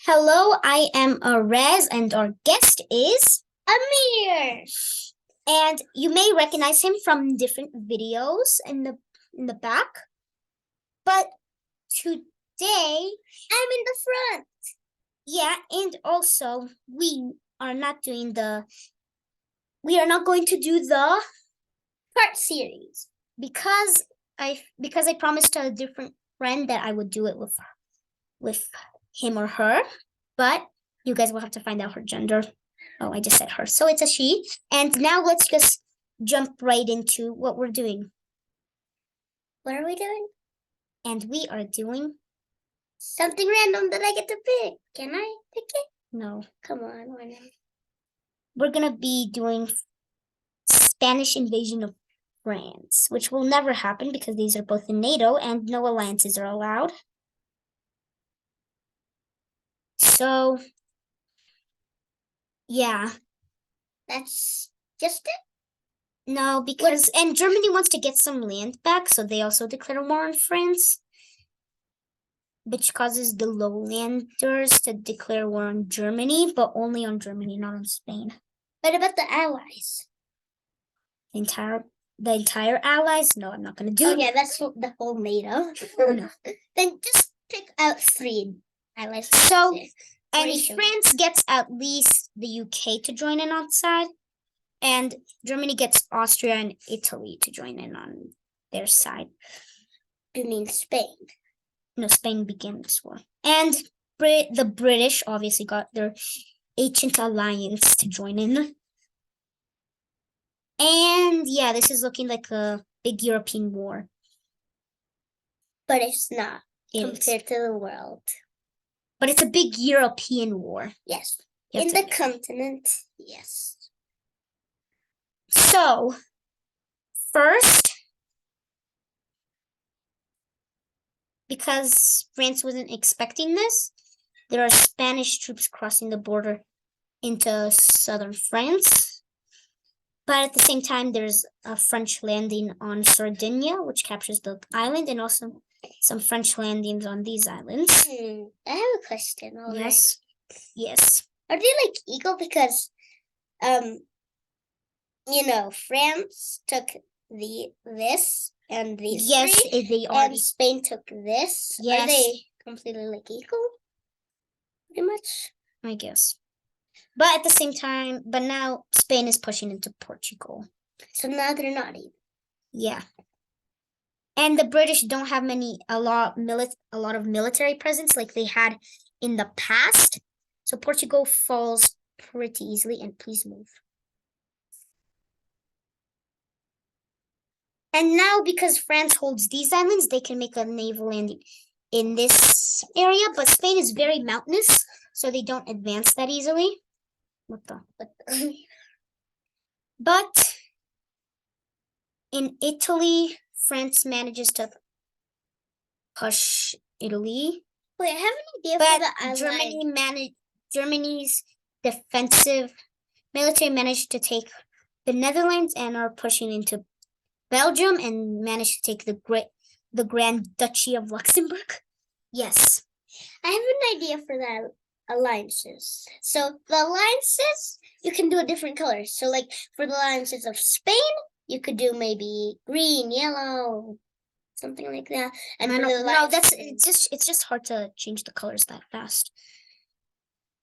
Hello, I am Arez, and our guest is Amir. and you may recognize him from different videos in the back. But today, I'm in the front. yeah, and also are not we are not going to do the Part series. because I promised a different friend that I would do it with him or her, but you guys will have to find out her gender. Oh, I just said her. So it's a she. And now let's just jump right into what we're doing. What are we doing? And we are doing something random that I get to pick. Can I pick it? No. Come on, why not? We're gonna be doing Spanish invasion of France, which will never happen because these are both in NATO and no alliances are allowed. So, yeah. That's just it? No, because and Germany wants to get some land back, so they also declare war on France, which causes the lowlanders to declare war on Germany, but only on Germany, not on Spain. What about the allies? The entire allies? No, I'm not gonna do it. Yeah, that's the whole NATO. No. Then just pick out 3 allies. So, and France gets at least the UK to join in on side, and Germany gets Austria and Italy to join in on their side. You mean Spain? No, Spain began this war. And the British obviously got their ancient alliance to join in. And yeah, this is looking like a big European war. But it's not compared to the world. But it's a big European war. Yes. In the continent, yes. So, first, because France wasn't expecting this, there are Spanish troops crossing the border into southern France. But at the same time, there's a French landing on Sardinia, which captures the island, and also some French landings on these islands. I have a question already. Yes. Are they like equal? Because, France took this and these three, they are. And Spain took this. Yes. Are they completely like equal? Pretty much. I guess. But at the same time, but now Spain is pushing into Portugal. So now they're not even. Yeah. And the British don't have a lot of military presence like they had in the past. So Portugal falls pretty easily. And please move. And now because France holds these islands, they can make a naval landing in this area. But Spain is very mountainous, so they don't advance that easily. But in Italy, France manages to push Italy. Wait, I have an idea for the Allies. Germany's defensive military managed to take the Netherlands and are pushing into Belgium and managed to take the Grand Duchy of Luxembourg. Yes. I have an idea for the alliances. So the alliances, you can do a different color. So like for the alliances of Spain, you could do maybe green, yellow, something like that. And it's just hard to change the colors that fast.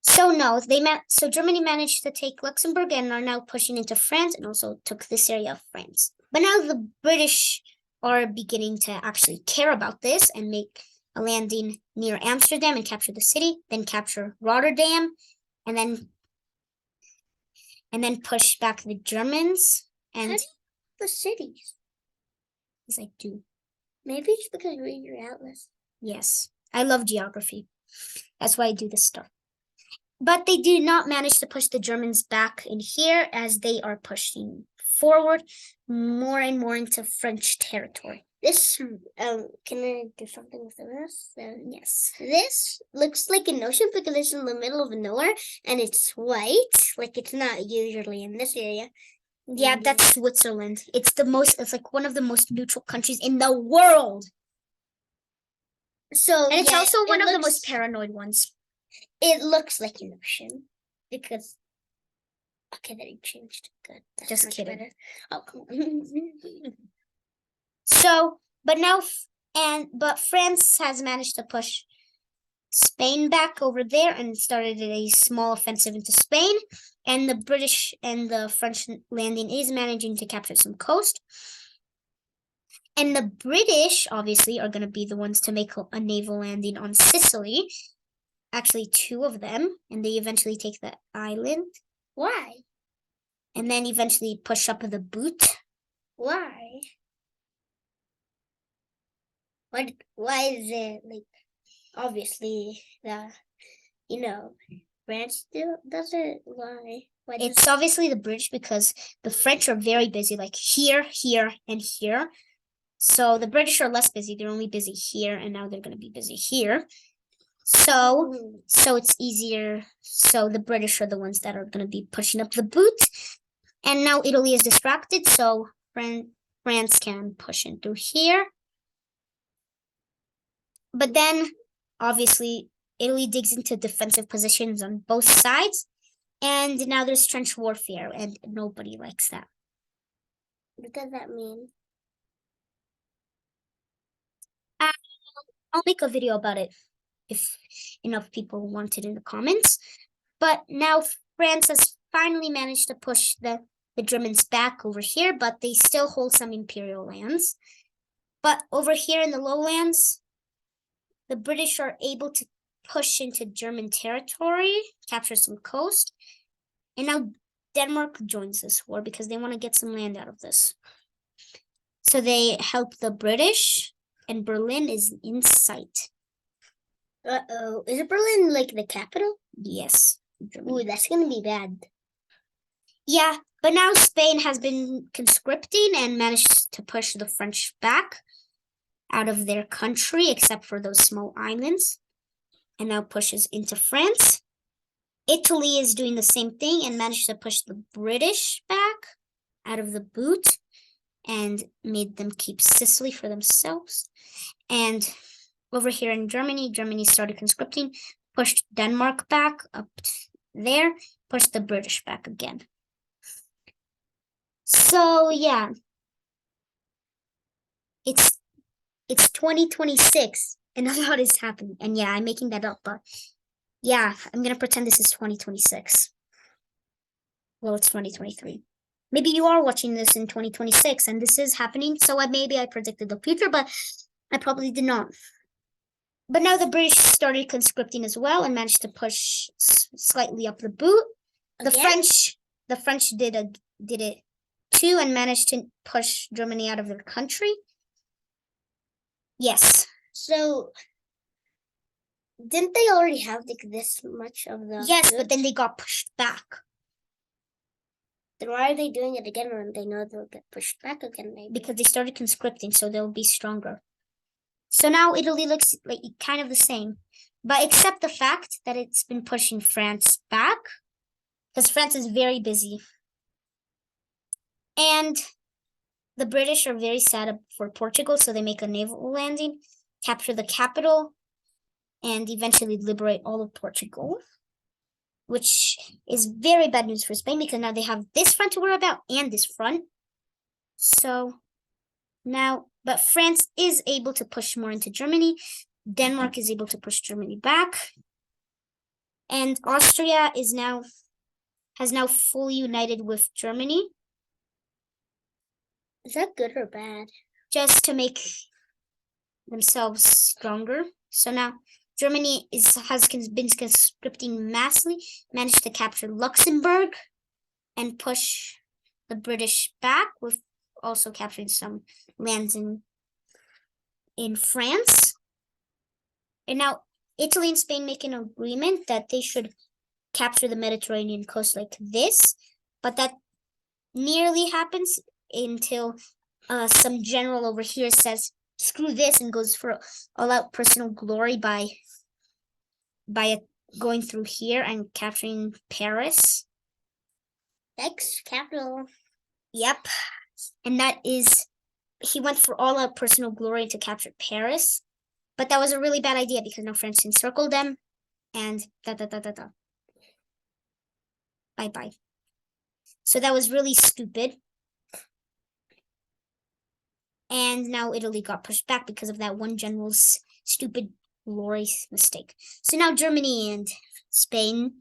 So no, so Germany managed to take Luxembourg and are now pushing into France and also took this area of France. But now the British are beginning to actually care about this and make a landing near Amsterdam and capture the city, then capture Rotterdam, and then push back the Germans. And how do you the cities? Yes, I do. Maybe it's because you read your atlas. Yes, I love geography. That's why I do this stuff. But they did not manage to push the Germans back in here as they are pushing forward more and more into French territory. This, can I do something with this? Yes. This looks like an ocean because it's in the middle of nowhere and it's white. Like it's not usually in this area. Yeah, that's Switzerland. It's like one of the most neutral countries in the world. And it's also one of the most paranoid ones. it looks like an ocean because. Okay, then it changed. Good. That's Just much kidding. better. Oh, come on. So, but now, but France has managed to push Spain back over there and started a small offensive into Spain. And the British and the French landing is managing to capture some coast. And the British, obviously, are going to be the ones to make a naval landing on Sicily. Actually, 2 of them. And they eventually take the island. Why? And then eventually push up the boot. Why? Why is it like obviously the France still does it? Why? Why does It's obviously the British because the French are very busy, like here, here, and here. So the British are less busy. They're only busy here, and now they're going to be busy here. So it's easier. So the British are the ones that are going to be pushing up the boot. And now Italy is distracted, so France can push in through here. But then, obviously, Italy digs into defensive positions on both sides. And now there's trench warfare, and nobody likes that. What does that mean? I'll make a video about it if enough people want it in the comments. But now France has finally managed to push the Germans back over here, but they still hold some imperial lands. But over here in the lowlands, the British are able to push into German territory, capture some coast. And now Denmark joins this war because they want to get some land out of this. So they help the British, and Berlin is in sight. Uh-oh. Is it Berlin like the capital? Yes. Ooh, that's gonna be bad. Yeah, but now Spain has been conscripting and managed to push the French back out of their country, except for those small islands, and now pushes into France. Italy is doing the same thing and managed to push the British back out of the boot and made them keep Sicily for themselves. And over here in Germany, Germany started conscripting, pushed Denmark back up there, pushed the British back again. So yeah, it's 2026 and a lot is happening. And yeah, I'm making that up, but yeah, I'm gonna pretend this is 2026. Well, it's 2023. Maybe you are watching this in 2026 and this is happening, so maybe I predicted the future, but I probably did not. But now the British started conscripting as well and managed to push slightly up the boot. The French did it too and managed to push Germany out of their country. Yes. So didn't they already have like this much of the Yes, boot? but then they got pushed back. Then why are they doing it again when they know they'll get pushed back again? Maybe because they started conscripting, so they'll be stronger. So now Italy looks like kind of the same, but except the fact that it's been pushing France back, because France is very busy. And the British are very sad for Portugal, so they make a naval landing, capture the capital, and eventually liberate all of Portugal, which is very bad news for Spain because now they have this front to worry about and this front. So now, but France is able to push more into Germany. Denmark is able to push Germany back. And Austria has now fully united with Germany. is that good or bad? Just to make themselves stronger. So now Germany has been conscripting massively, managed to capture Luxembourg and push the British back, with also capturing some lands in France. And now Italy and Spain make an agreement that they should capture the Mediterranean coast like this, but that nearly happens until some general over here says, screw this, and goes for all-out personal glory by going through here and capturing Paris. Capital. Yep. And that is, he went for all-out personal glory to capture Paris. But that was a really bad idea because now France encircled them. and da. Bye. So that was really stupid. And now Italy got pushed back because of that one general's stupid, glorious mistake. So now Germany and Spain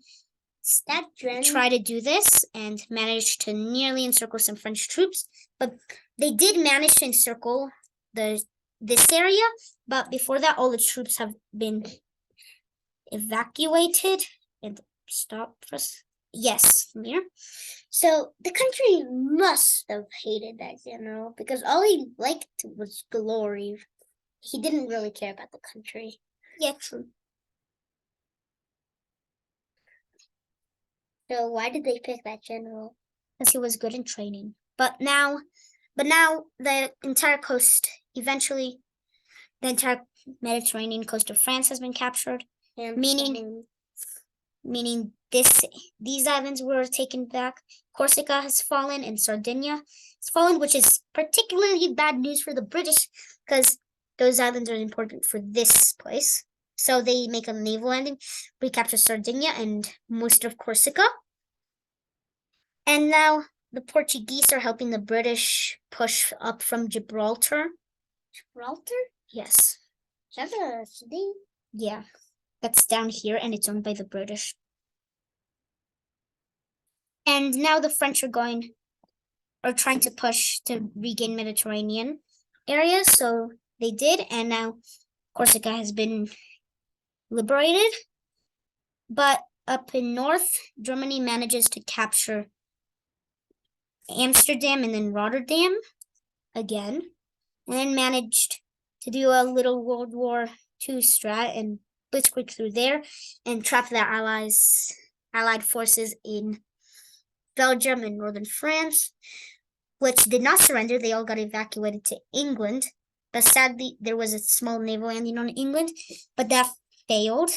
try to do this and managed to nearly encircle some French troops, but they did manage to encircle this area. But before that, all the troops have been evacuated. And stop for yes, Mir. So the country must have hated that general because all he liked was glory. He didn't really care about the country. Yeah, true. So why did they pick that general? Because he was good in training. But now the entire coast, eventually, the entire Mediterranean coast of France has been captured, And meaning these islands were taken back. Corsica has fallen and Sardinia has fallen, which is particularly bad news for the British because those islands are important for this place. So they make a naval landing, recapture Sardinia and most of Corsica. And now the Portuguese are helping the British push up from Gibraltar. Gibraltar? Yes. Is that a city? Yeah. That's down here and it's owned by the British. And now the French are trying to push to regain Mediterranean areas. So they did, and now Corsica has been liberated. But up in north, Germany manages to capture Amsterdam and then Rotterdam again, and then managed to do a little World War II strat and blitzkrieg through there and trap their allied forces in Belgium and northern France, which did not surrender. They all got evacuated to England, but sadly there was a small naval landing on England, but that failed.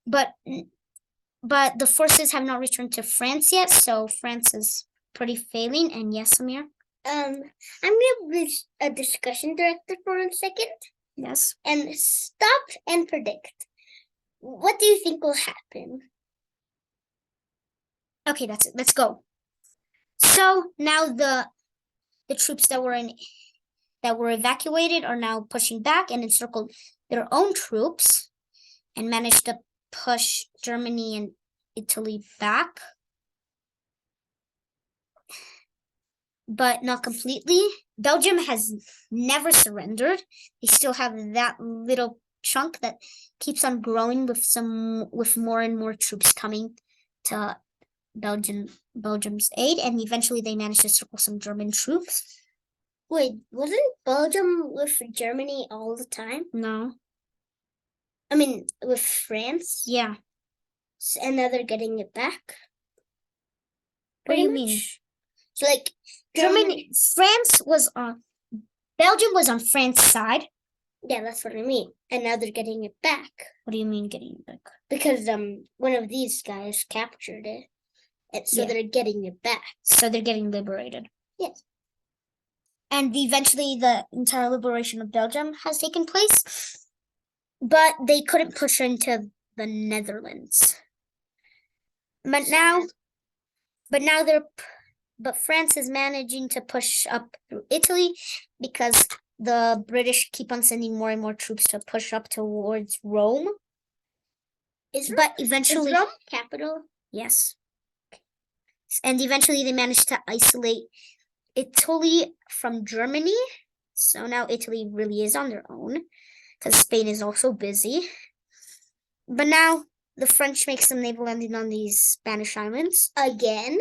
But the forces have not returned to France yet, so France is pretty failing. And yes, Amir? I'm gonna be a discussion director for a second. Yes. And stop and predict. What do you think will happen? Okay, that's it. Let's go. So now the troops that were evacuated are now pushing back and encircled their own troops and managed to push Germany and Italy back. But not completely. Belgium has never surrendered. They still have that little chunk that keeps on growing with more and more troops coming to Belgium's aid, and eventually they managed to circle some German troops. Wait, wasn't Belgium with Germany all the time? No. I mean, with France? Yeah. And now they're getting it back? What do you mean? So like Belgium was on France's side. Yeah, that's what I mean. And now they're getting it back. What do you mean getting it back? Because one of these guys captured it. And so they're getting it back. So they're getting liberated. Yes. And eventually the entire liberation of Belgium has taken place. But they couldn't push into the Netherlands. But France is managing to push up through Italy because the British keep on sending more and more troops to push up towards Rome. But eventually, is Rome capital? Yes. And eventually they managed to isolate Italy from Germany. So now Italy really is on their own because Spain is also busy. But now the French make some naval landing on these Spanish islands. Again?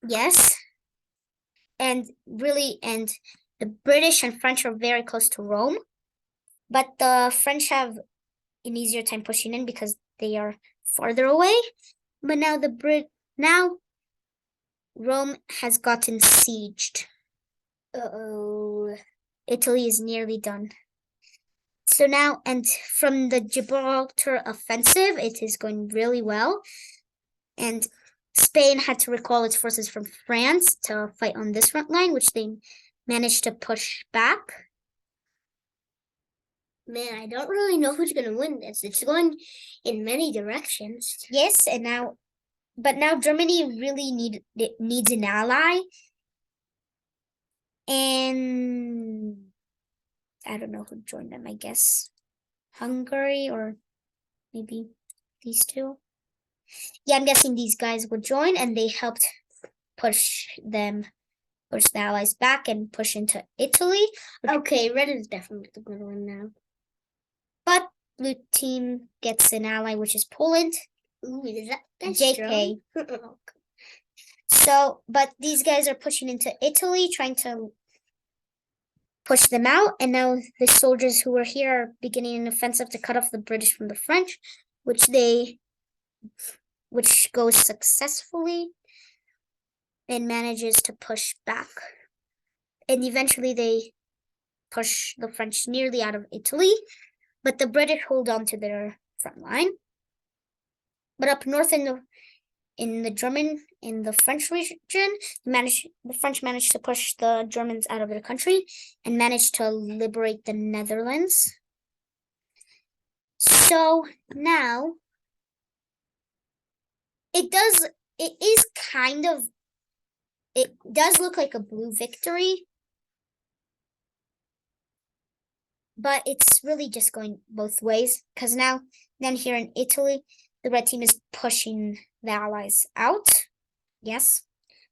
Yes. And the British and French are very close to Rome. But the French have an easier time pushing in because they are farther away. But now Rome has gotten sieged. Uh-oh. Italy is nearly done. So now, and from the Gibraltar offensive, it is going really well. And Spain had to recall its forces from France to fight on this front line, which they managed to push back. Man, I don't really know who's gonna win this. It's going in many directions. Yes, and now, but now Germany really needs an ally, and I don't know who joined them. I guess Hungary or maybe these two. Yeah, I'm guessing these guys would join, and they helped push the allies back and push into Italy. Okay, red is definitely gonna win now. But blue team gets an ally, which is Poland. Ooh, is that that's JK. strong? So, but these guys are pushing into Italy, trying to push them out. And now the soldiers who were here are beginning an offensive to cut off the British from the French, which goes successfully and manages to push back. And eventually they push the French nearly out of Italy, but the British hold on to their front line. But up north in the French region, the French managed to push the Germans out of their country and managed to liberate the Netherlands. So now it does look like a blue victory, but it's really just going both ways, because then here in Italy, the red team is pushing the allies out. Yes.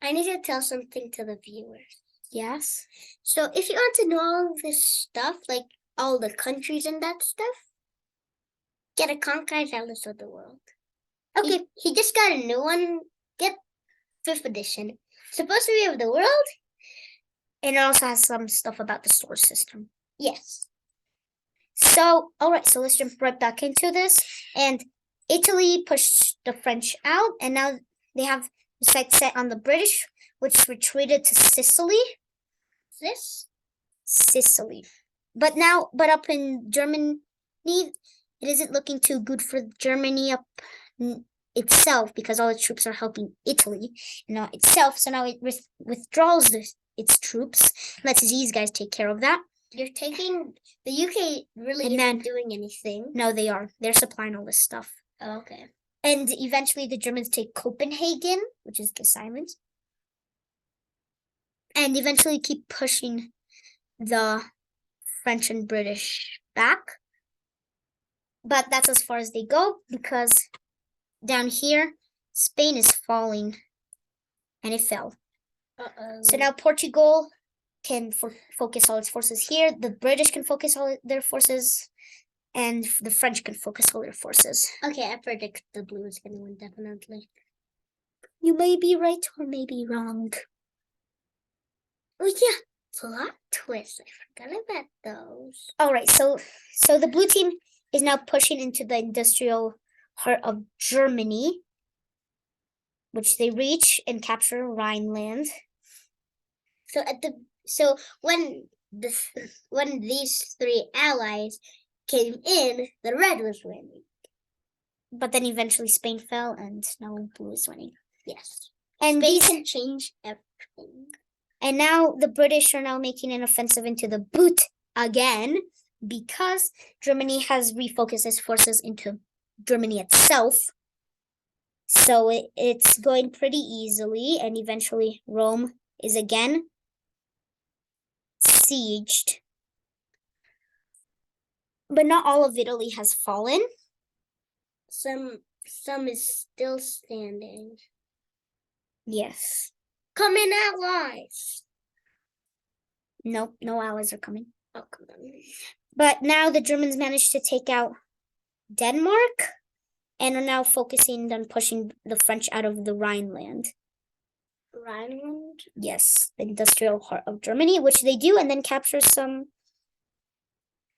I need to tell something to the viewers. Yes. So if you want to know all this stuff, like all the countries and that stuff, get a Conqueror's Atlas of the World. Okay, he just got a new one. Get 5th edition. Supposed to be of the world. And it also has some stuff about the solar system. Yes. So, all right, so let's jump right back into this. And Italy pushed the French out, and now they have the sights set on the British, which retreated to Sicily. Sicily. But up in Germany, it isn't looking too good for Germany up itself, because all its troops are helping Italy, not itself. So now it withdraws its troops, lets these guys take care of that. You're taking the UK really isn't doing anything. No, they are. They're supplying all this stuff. Oh, okay. And eventually the Germans take Copenhagen, which is this island. And eventually keep pushing the French and British back. But that's as far as they go, because down here, Spain is falling. And it fell. So now Portugal can focus all its forces here. The British can focus all their forces. And the French can focus all their forces. Okay, I predict the blue is going to win, definitely. You may be right or may be wrong. Oh yeah, plot twist. I forgot about those. All right, so the blue team is now pushing into the industrial heart of Germany, which they reach and capture Rhineland. So when these 3 allies came in, the red was winning. But then eventually Spain fell, and now blue is winning. Yes. And Spain can change everything. And now the British are now making an offensive into the boot again, because Germany has refocused its forces into Germany itself. So it's going pretty easily, and eventually Rome is again sieged. But not all of Italy has fallen. Some is still standing. Yes. Come in, allies. Nope, no allies are coming. Oh, come on. But now the Germans managed to take out Denmark and are now focusing on pushing the French out of the Rhineland. Rhineland? Yes, the industrial heart of Germany, which they do, and then capture some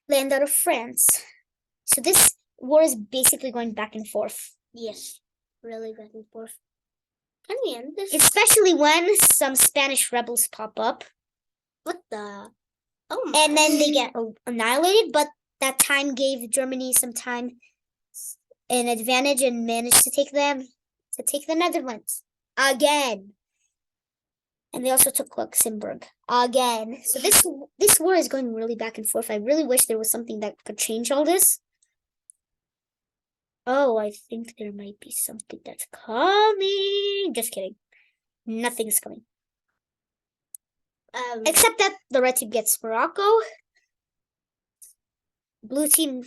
land out of France. So this war is basically going back and forth. Yes, really back and forth. Can we end this? Especially when some Spanish rebels pop up. What the? Oh my. And then they get annihilated, but that time gave Germany some time, an advantage, and managed to take the Netherlands again. And they also took Luxembourg again. So this war is going really back and forth. I really wish there was something that could change all this. Oh, I think there might be something that's coming. Just kidding. Nothing's coming. Except that the red team gets Morocco. Blue team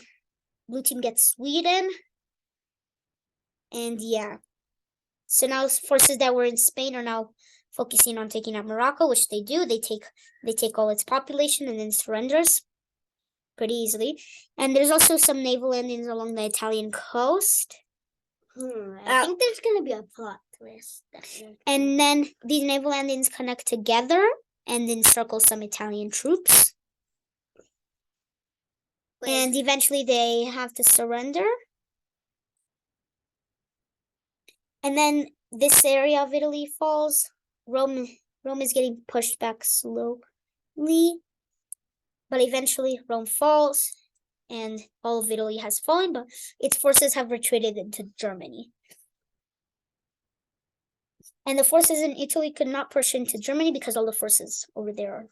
gets Sweden. And yeah. So now forces that were in Spain are now focusing on taking out Morocco, which they do. They take all its population and then surrenders pretty easily. And there's also some naval landings along the Italian coast. I think there's gonna be a plot twist. And then these naval landings connect together and encircle some Italian troops. And eventually they have to surrender. And then this area of Italy falls. Rome is getting pushed back slowly. But eventually Rome falls and all of Italy has fallen, but its forces have retreated into Germany. And the forces in Italy could not push into Germany because all the forces over there are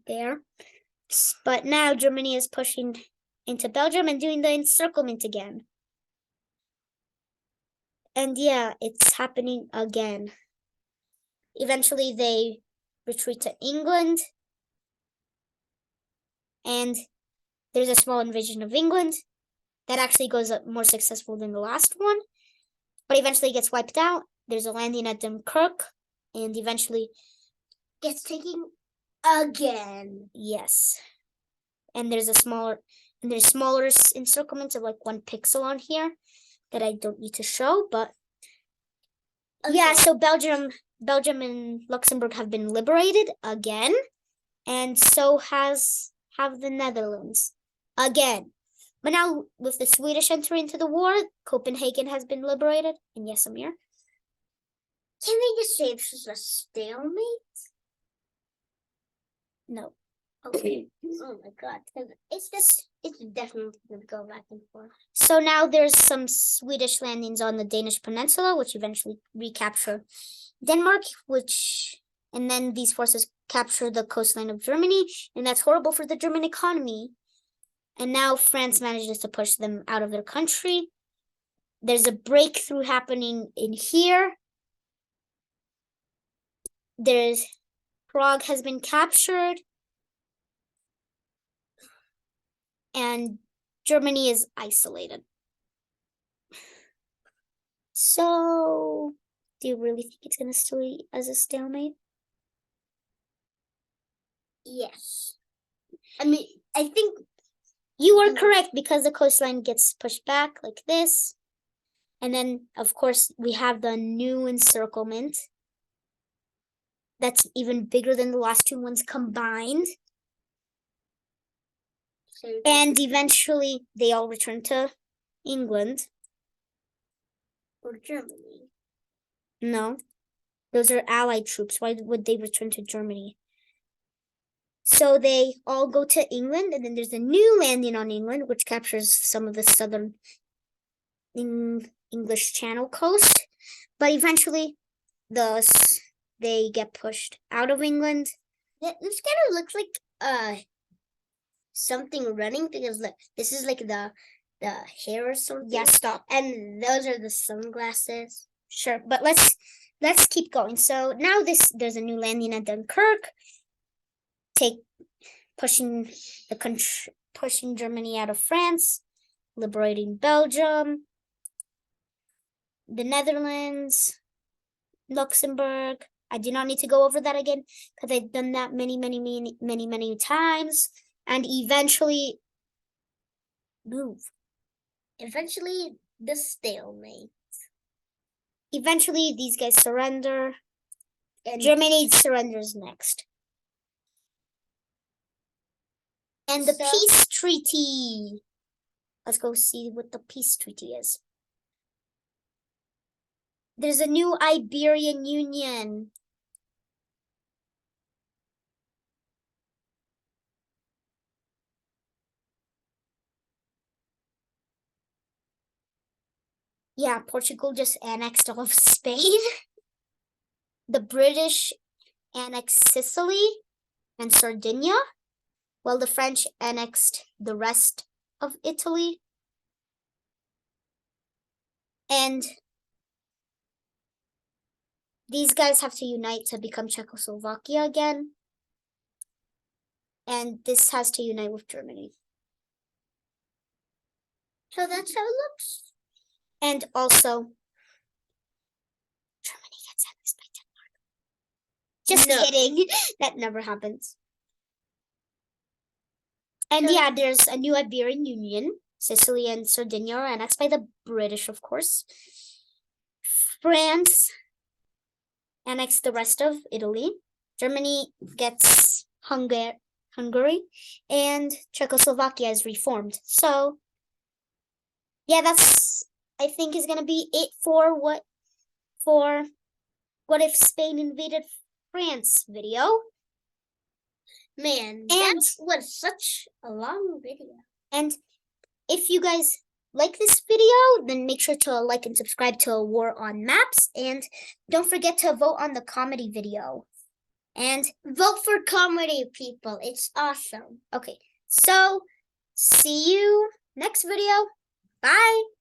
there. But now Germany is pushing into Belgium and doing the encirclement again. And yeah, it's happening again. Eventually they retreat to England. And there's a small invasion of England that actually goes more successful than the last one. But eventually gets wiped out. There's a landing at Dunkirk. And eventually gets taken again. Yes. And there's smaller encirclements of like 1 pixel on here that I don't need to show, but okay. Yeah, so Belgium and Luxembourg have been liberated again, and so have the Netherlands again. But now with the Swedish entry into the war, Copenhagen has been liberated, and yes, Amir. Can they just say it's just a stalemate? No. Okay. Oh my god. It's definitely gonna go back and forth. So now there's some Swedish landings on the Danish peninsula, which eventually recapture Denmark, and then these forces capture the coastline of Germany, and that's horrible for the German economy. And now France manages to push them out of their country. There's a breakthrough happening in here. Prague has been captured. And Germany is isolated. So, do you really think it's going to stay as a stalemate? Yes. I mean, I think you are correct because the coastline gets pushed back like this. And then, of course, we have the new encirclement. That's even bigger than the last 2 ones combined. And eventually, they all return to England. Or Germany. No. Those are Allied troops. Why would they return to Germany? So they all go to England, and then there's a new landing on England, which captures some of the southern English Channel coast. But eventually, they get pushed out of England. This kind of looks like something running, because look, this is like the hair or something. Yeah, stop. And those are the sunglasses. Sure, but let's keep going. So now there's a new landing at Dunkirk, pushing Germany out of France, liberating Belgium, the Netherlands, Luxembourg. I do not need to go over that again because I've done that many times. And eventually move. Eventually the stalemate. Eventually these guys surrender. And Germany surrenders next. And the peace treaty. Let's go see what the peace treaty is. There's a new Iberian Union. Yeah, Portugal just annexed all of Spain. The British annexed Sicily and Sardinia, while the French annexed the rest of Italy. And these guys have to unite to become Czechoslovakia again. And this has to unite with Germany. So that's how it looks. And also, Germany gets annexed by Denmark. Just No. kidding. That never happens. And So- yeah, there's a new Iberian Union. Sicily and Sardinia are annexed by the British, of course. France annexed the rest of Italy. Germany gets Hungary, and Czechoslovakia is reformed. So, yeah, that's, I think, is gonna be it for what if Spain invaded France video. Man, that was such a long video. And if you guys like this video, then make sure to like and subscribe to War on Maps, and don't forget to vote on the comedy video. And Vote for comedy, people. It's awesome. okay, so see you next video. Bye.